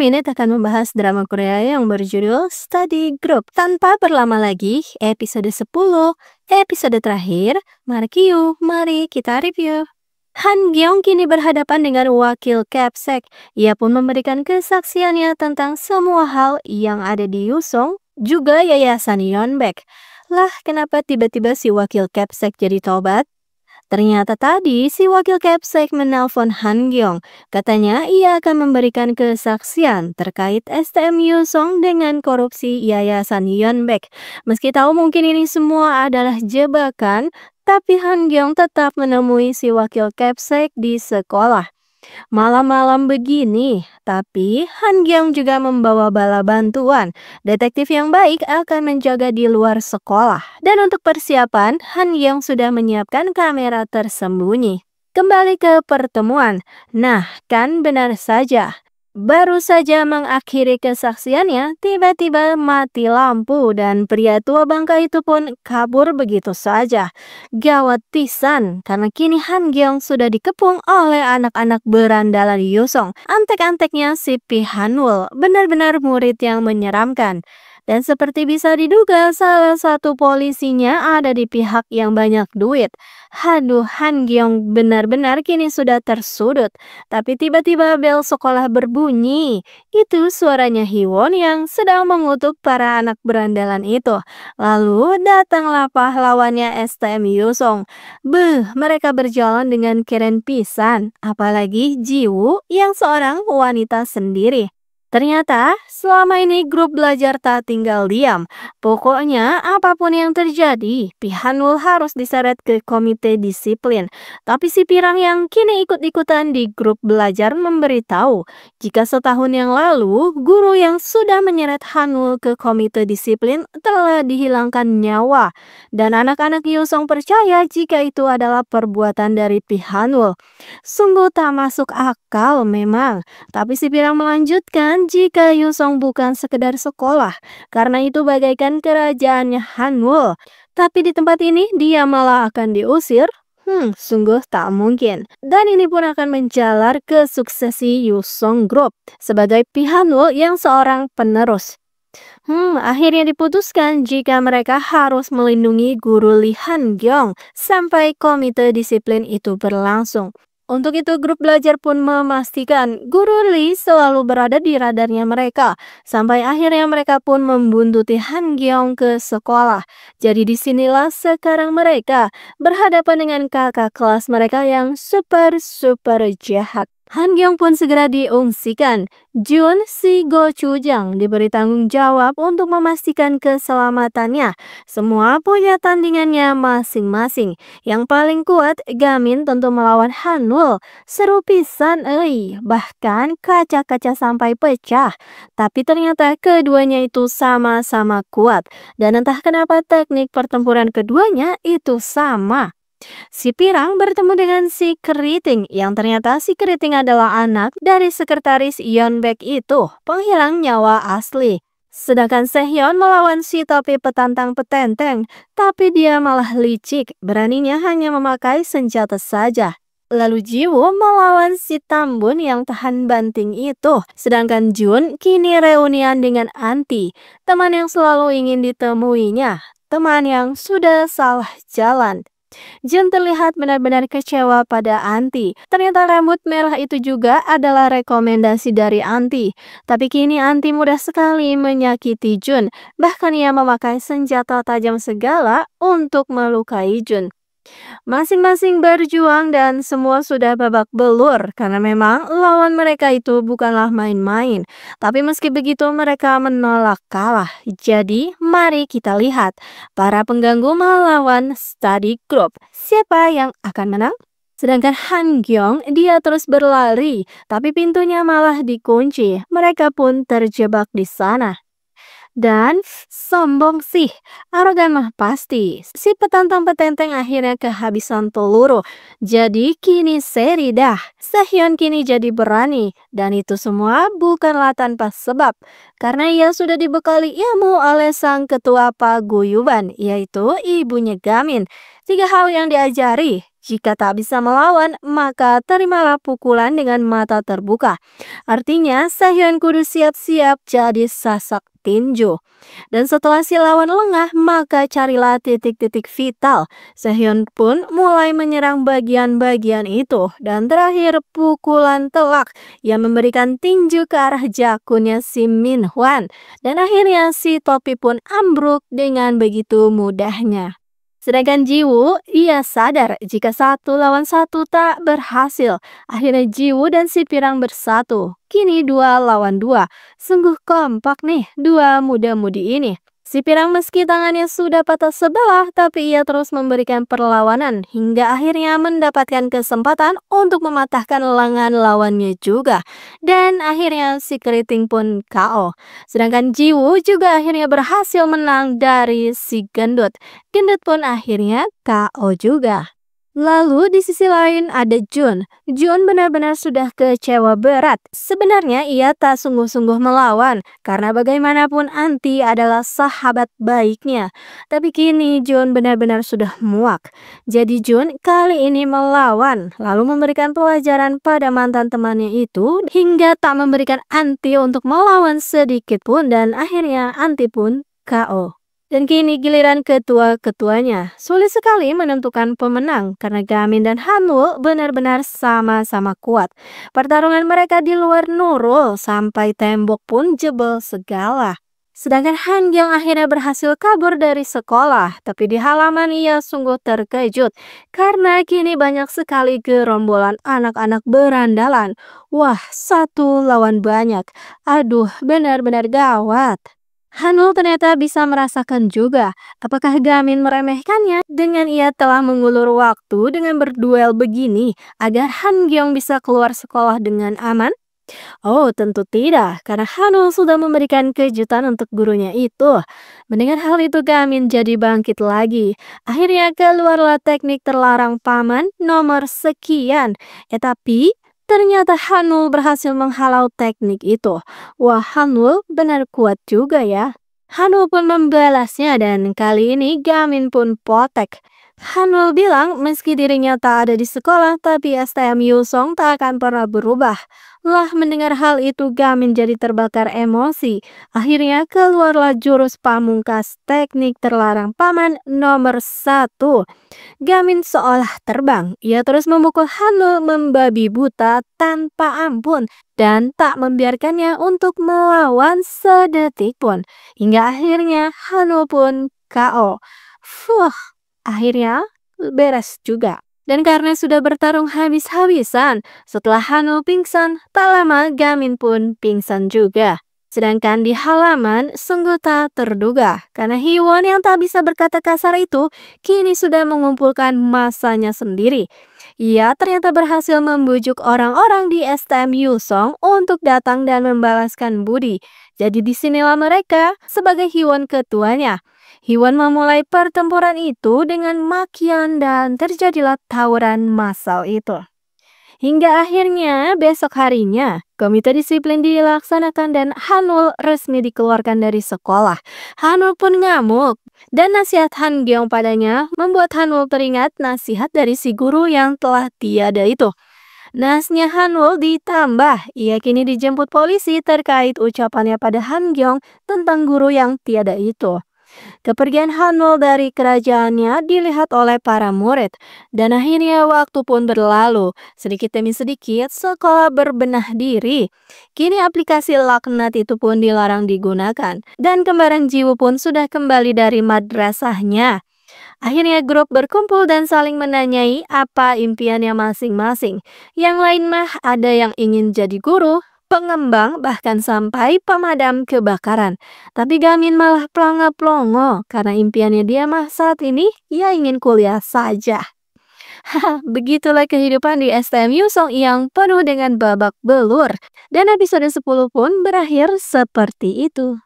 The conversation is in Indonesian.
Minute akan membahas drama Korea yang berjudul Study Group. Tanpa berlama lagi, episode 10, episode terakhir, mari kita review. Han Gyeong kini berhadapan dengan wakil Capsec. Ia pun memberikan kesaksiannya tentang semua hal yang ada di Yusong, juga yayasan Yeonbaek. Lah, kenapa tiba-tiba si wakil Capsec jadi tobat? Ternyata tadi si wakil Capsec menelpon Han Gyeong. Katanya ia akan memberikan kesaksian terkait STM Yusong dengan korupsi yayasan Yeonbaek. Meski tahu mungkin ini semua adalah jebakan, tapi Han Gyeong tetap menemui si wakil Capsec di sekolah. Malam-malam begini, tapi Han Gyeong juga membawa bala bantuan. Detektif yang baik akan menjaga di luar sekolah. Dan untuk persiapan, Han Gyeong sudah menyiapkan kamera tersembunyi. Kembali ke pertemuan. Nah, kan benar saja. Baru saja mengakhiri kesaksiannya, tiba-tiba mati lampu dan pria tua bangka itu pun kabur begitu saja. Gawat pisan, karena kini Han Gyeong sudah dikepung oleh anak-anak berandalan Yusong. Antek-anteknya si Pi Hanwol, benar-benar murid yang menyeramkan. Dan seperti bisa diduga, salah satu polisinya ada di pihak yang banyak duit. Haduh, Han Gyeong benar-benar kini sudah tersudut. Tapi tiba-tiba bel sekolah berbunyi. Itu suaranya Hiwon yang sedang mengutuk para anak berandalan itu. Lalu datanglah pahlawannya STM Yusong. Mereka berjalan dengan keren pisan. Apalagi Jiwoo yang seorang wanita sendiri. Ternyata selama ini grup belajar tak tinggal diam. Pokoknya apapun yang terjadi, Pi Hanwol harus diseret ke komite disiplin. Tapi si Pirang yang kini ikut-ikutan di grup belajar memberitahu jika setahun yang lalu guru yang sudah menyeret Hanwol ke komite disiplin telah dihilangkan nyawa. Dan anak-anak Yusong percaya jika itu adalah perbuatan dari Pi Hanwol. Sungguh tak masuk akal memang. Tapi si Pirang melanjutkan jika Yusong bukan sekedar sekolah, karena itu bagaikan kerajaannya Hanwol. Tapi di tempat ini dia malah akan diusir. Sungguh tak mungkin. Dan ini pun akan menjalar ke suksesi Yusong Group sebagai Pi Hanwol yang seorang penerus. Akhirnya diputuskan jika mereka harus melindungi guru Lee Han Gyeong sampai komite disiplin itu berlangsung. Untuk itu grup belajar pun memastikan guru Lee selalu berada di radarnya mereka. Sampai akhirnya mereka pun membuntuti Han Gyeong ke sekolah. Jadi disinilah sekarang mereka berhadapan dengan kakak kelas mereka yang super jahat. Han Gyeong pun segera diungsikan. Jun si Gochujang diberi tanggung jawab untuk memastikan keselamatannya. Semua punya tandingannya masing-masing. Yang paling kuat Gamin tentu melawan Hanwol. Seru pisan bahkan kaca-kaca sampai pecah. Tapi ternyata keduanya itu sama-sama kuat. Dan entah kenapa teknik pertempuran keduanya itu sama. Si Pirang bertemu dengan si Keriting yang ternyata si Keriting adalah anak dari sekretaris Yeonbaek itu, penghilang nyawa asli. Sedangkan Sehyeon melawan si topi petantang petenteng, tapi dia malah licik, beraninya hanya memakai senjata saja. Lalu Jiwoo melawan si Tambun yang tahan banting itu. Sedangkan Jun kini reunian dengan Anti, teman yang selalu ingin ditemuinya, teman yang sudah salah jalan. Jun terlihat benar-benar kecewa pada Anti. Ternyata rambut merah itu juga adalah rekomendasi dari Anti. Tapi kini Anti mudah sekali menyakiti Jun. Bahkan ia memakai senjata tajam segala untuk melukai Jun. Masing-masing berjuang dan semua sudah babak belur karena memang lawan mereka itu bukanlah main-main. Tapi meski begitu mereka menolak kalah. Jadi mari kita lihat para pengganggu melawan Study Group. Siapa yang akan menang? Sedangkan Han Gyeong dia terus berlari, tapi pintunya malah dikunci. Mereka pun terjebak di sana. Dan sombong sih, arogan mah pasti. Si petantang petenteng akhirnya kehabisan peluru. Jadi kini seri dah. Sehyeon kini jadi berani. Dan itu semua bukanlah tanpa sebab. Karena ia sudah dibekali ilmu oleh sang ketua paguyuban, yaitu ibunya Gamin. 3 hal yang diajari. Jika tak bisa melawan, maka terimalah pukulan dengan mata terbuka. Artinya, Sehyeon kudu siap-siap jadi sasak tinju. Dan setelah si lawan lengah, maka carilah titik-titik vital. Sehyeon pun mulai menyerang bagian-bagian itu. Dan terakhir, pukulan telak yang memberikan tinju ke arah jakunnya si Min Hwan. Dan akhirnya si topi pun ambruk dengan begitu mudahnya. Sedangkan Jiwoo, ia sadar jika 1 lawan 1 tak berhasil. Akhirnya Jiwoo dan si Pirang bersatu. Kini 2 lawan 2. Sungguh kompak nih dua muda-mudi ini. Si Pirang meski tangannya sudah patah sebelah, tapi ia terus memberikan perlawanan hingga akhirnya mendapatkan kesempatan untuk mematahkan lengan lawannya juga. Dan akhirnya si Keriting pun KO. Sedangkan Jiwoo juga akhirnya berhasil menang dari si Gendut. Gendut pun akhirnya KO juga. Lalu di sisi lain ada Jun. Jun benar-benar sudah kecewa berat. Sebenarnya ia tak sungguh-sungguh melawan karena bagaimanapun Anti adalah sahabat baiknya. Tapi kini Jun benar-benar sudah muak. Jadi Jun kali ini melawan lalu memberikan pelajaran pada mantan temannya itu hingga tak memberikan Anti untuk melawan sedikit pun dan akhirnya Anti pun KO. Dan kini giliran ketua-ketuanya. Sulit sekali menentukan pemenang karena Gamin dan Hanwoo benar-benar sama-sama kuat. Pertarungan mereka di luar Nurul sampai tembok pun jebol segala. Sedangkan Han Gyeong akhirnya berhasil kabur dari sekolah, tapi di halaman ia sungguh terkejut karena kini banyak sekali gerombolan anak-anak berandalan. Wah, 1 lawan banyak. Aduh, benar-benar gawat. Hanul ternyata bisa merasakan juga apakah Gamin meremehkannya dengan ia telah mengulur waktu dengan berduel begini agar Han Gyeong bisa keluar sekolah dengan aman. Oh, tentu tidak, karena Hanul sudah memberikan kejutan untuk gurunya itu. Mendengar hal itu Gamin jadi bangkit lagi. Akhirnya keluarlah teknik terlarang paman nomor sekian. Tapi ternyata Hanul berhasil menghalau teknik itu. Wah, Hanul benar kuat juga ya. Hanul pun membalasnya dan kali ini Gamin pun potek. Hanul bilang meski dirinya tak ada di sekolah tapi STM Yusong tak akan pernah berubah. Lah mendengar hal itu Gamin jadi terbakar emosi. Akhirnya keluarlah jurus pamungkas teknik terlarang paman nomor 1. Gamin seolah terbang. Ia terus memukul Hanul membabi buta tanpa ampun dan tak membiarkannya untuk melawan sedetik pun. Hingga akhirnya Hanul pun KO. Akhirnya beres juga. Dan karena sudah bertarung habis-habisan, setelah Hanul pingsan, tak lama Gamin pun pingsan juga. Sedangkan di halaman sungguh tak terduga karena Hiwon yang tak bisa berkata kasar itu kini sudah mengumpulkan masanya sendiri. Ia ternyata berhasil membujuk orang-orang di STM Yusong untuk datang dan membalaskan budi. Jadi disinilah mereka sebagai Hiwon ketuanya. Hiwon memulai pertempuran itu dengan makian dan terjadilah tawuran massal itu. Hingga akhirnya besok harinya, komite disiplin dilaksanakan dan Hanul resmi dikeluarkan dari sekolah. Hanul pun ngamuk dan nasihat Han Gyeong padanya membuat Hanul teringat nasihat dari si guru yang telah tiada itu. Nasnya Hanul ditambah, ia kini dijemput polisi terkait ucapannya pada Han Gyeong tentang guru yang tiada itu. Kepergian Hanul dari kerajaannya dilihat oleh para murid dan akhirnya waktu pun berlalu. Sedikit demi sedikit sekolah berbenah diri. Kini aplikasi laknat itu pun dilarang digunakan dan kembaran Jiwoo pun sudah kembali dari madrasahnya. Akhirnya grup berkumpul dan saling menanyai apa impiannya masing-masing. Yang lain mah ada yang ingin jadi guru, pengembang, bahkan sampai pemadam kebakaran. Tapi Gamin malah plongo-plongo karena impiannya dia mah saat ini ia ingin kuliah saja. Begitulah kehidupan di STM Yusong yang penuh dengan babak belur. Dan episode 10 pun berakhir seperti itu.